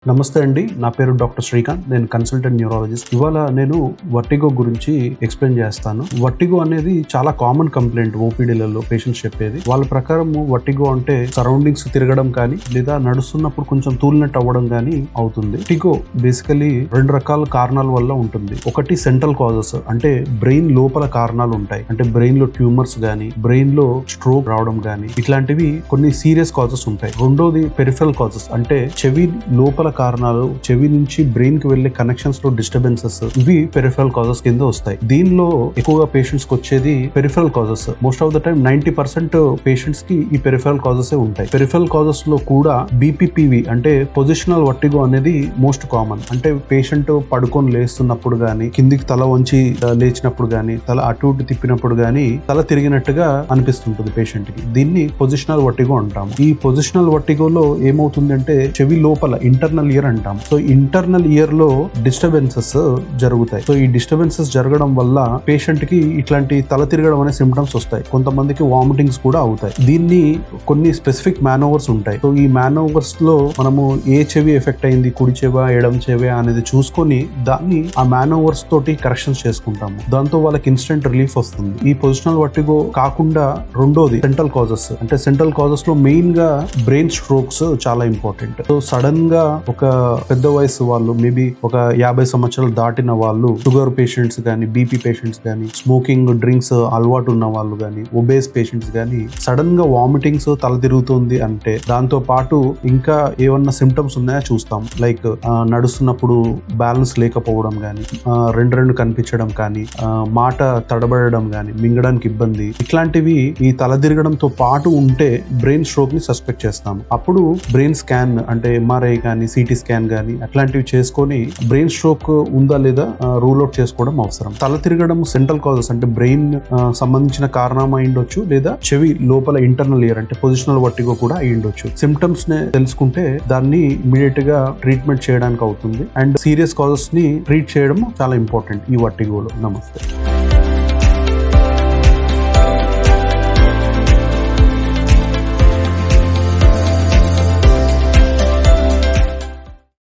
నమస్తే అండి, నా పేరు డాక్టర్ శ్రీకాంత్. నేను కన్సల్టెంట్ న్యూరాలజిస్ట్. ఇవాళ నేను వర్టిగో గురించి ఎక్స్ప్లెయిన్ చేస్తాను. వర్టిగో అనేది చాలా కామన్ కంప్లైంట్ ఓపీడీలలో పేషెంట్స్ చెప్పేది. వాళ్ళ ప్రకారం వర్టిగో అంటే సరౌండింగ్స్ తిరగడం కానీ లేదా నడుస్తున్నప్పుడు కొంచెం తూలినట్టు అవ్వడం కానీ అవుతుంది. వర్టిగో బేసికలీ రెండు రకాల కారణాల వల్ల ఉంటుంది. ఒకటి సెంట్రల్ కాజెస్, అంటే బ్రెయిన్ లోపల కారణాలు ఉంటాయి. అంటే బ్రెయిన్ లో ట్యూమర్స్ గానీ, బ్రెయిన్ లో స్ట్రోక్ రావడం గానీ, ఇట్లాంటివి కొన్ని సీరియస్ కాజెస్ ఉంటాయి. రెండోది పెరిఫెరల్ కాజెస్, అంటే చెవి లోపల కారణాలు, చెవి నుంచి బ్రెయిన్ కి వెళ్లే కనెక్షన్స్ లో డిస్టర్బెన్సెస్, ఇవి పెరిఫెరల్ కాజెస్ కింద వస్తాయి. దీనిలో ఎక్కువగా పేషెంట్స్ కి వచ్చేది peripheral causes. Most of the time 90% patients కి ఈ పెరిఫెరల్ కాజెస్ ఉంటాయి. పెరిఫెరల్ కాజెస్ లో కూడా BPPV అంటే పొజిషనల్ వర్టిగో అనేది మోస్ట్ కామన్. అంటే పేషెంట్ పడుకొని లేస్తున్నప్పుడు గానీ, కిందికి తల వంచి లేచినప్పుడు గానీ, తల అటు ఇటు తిప్పినప్పుడు గానీ తల తిరిగినట్టుగా అనిపిస్తుంటుంది పేషెంట్ కి. దీన్ని పొజిషనల్ వర్టిగో అంటాము. ఈ పొజిషనల్ వర్టిగోలో ఏమవుతుందంటే చెవి లోపల ఇంటర్నల్ ఇయర్ అంటాం. సో ఇంటర్నల్ ఇయర్ లో డిస్టర్బెన్సెస్ జరుగుతాయి. సో ఈ డిస్టర్బెన్సెస్ జరగడం వల్ల పేషెంట్ కి ఇట్లాంటి తల తిరగడం అనే సిమ్టమ్స్ వస్తాయి. కొంతమందికి వామిటింగ్స్ కూడా అవుతాయి. దీన్ని కొన్ని స్పెసిఫిక్ మేనోవర్స్ ఉంటాయి. సో ఈ మేనోవర్స్ లో మనము ఏ చెవి ఎఫెక్ట్ అయింది, కుడి చెవా ఎడం చెవా అనేది చూసుకొని దాన్ని ఆ మేనోవర్స్ తోటి కరెక్షన్స్ చేసుకుంటాము. దాంతో వాళ్ళకి ఇన్స్టెంట్ రిలీఫ్ వస్తుంది. ఈ పొజిషనల్ వర్టిగో కాకుండా రెండోది సెంట్రల్ కాజెస్. అంటే సెంట్రల్ కాజెస్ లో మెయిన్ గా బ్రెయిన్ స్ట్రోక్స్ చాలా ఇంపార్టెంట్. సో సడన్ గా ఒక పెద్ద వయసు వాళ్ళు, మేబీ ఒక 50 సంవత్సరాలు దాటిన వాళ్ళు, షుగర్ పేషెంట్స్ గానీ, BP పేషెంట్స్ గానీ, స్మోకింగ్ డ్రింక్స్ అలవాటు ఉన్న వాళ్ళు గానీ, ఒబేస్ పేషెంట్స్ గానీ సడన్ గా వామిటింగ్స్, తల తిరుగుతుంది అంటే దాంతో పాటు ఇంకా ఏమన్నా సిమ్టమ్స్ ఉన్నాయో చూస్తాం. లైక్ నడుస్తున్నప్పుడు బ్యాలెన్స్ లేకపోవడం గానీ, రెండు కనిపించడం కానీ, మాట తడబడడం గానీ, మింగడానికి ఇబ్బంది, ఇట్లాంటివి ఈ తల తిరగడంతో పాటు ఉంటే బ్రెయిన్ స్ట్రోక్ ని సస్పెక్ట్ చేస్తాము. అప్పుడు బ్రెయిన్ స్కాన్ అంటే MRI కానీ, CT స్కాన్ కానీ అట్లాంటివి చేసుకొని బ్రెయిన్ స్ట్రోక్ ఉందా లేదా రూల్ అవుట్ చేసుకోవడం అవసరం. తల తిరగడం సెంట్రల్ కాజెస్ అంటే బ్రెయిన్ సంబంధించిన కారణం అయి ఉండొచ్చు, లేదా చెవి లోపల ఇంటర్నల్ ఇయర్ అంటే పొజిషనల్ వర్టిగో కూడా అయి ఉండొచ్చు. సిమ్టమ్స్ ని తెలుసుకుంటే దాన్ని ఇమీడియట్ గా ట్రీట్మెంట్ చేయడానికి అవుతుంది. అండ్ సీరియస్ కాజెస్ ని ట్రీట్ చేయడం చాలా ఇంపార్టెంట్ ఈ వర్టిగోలో. నమస్తే.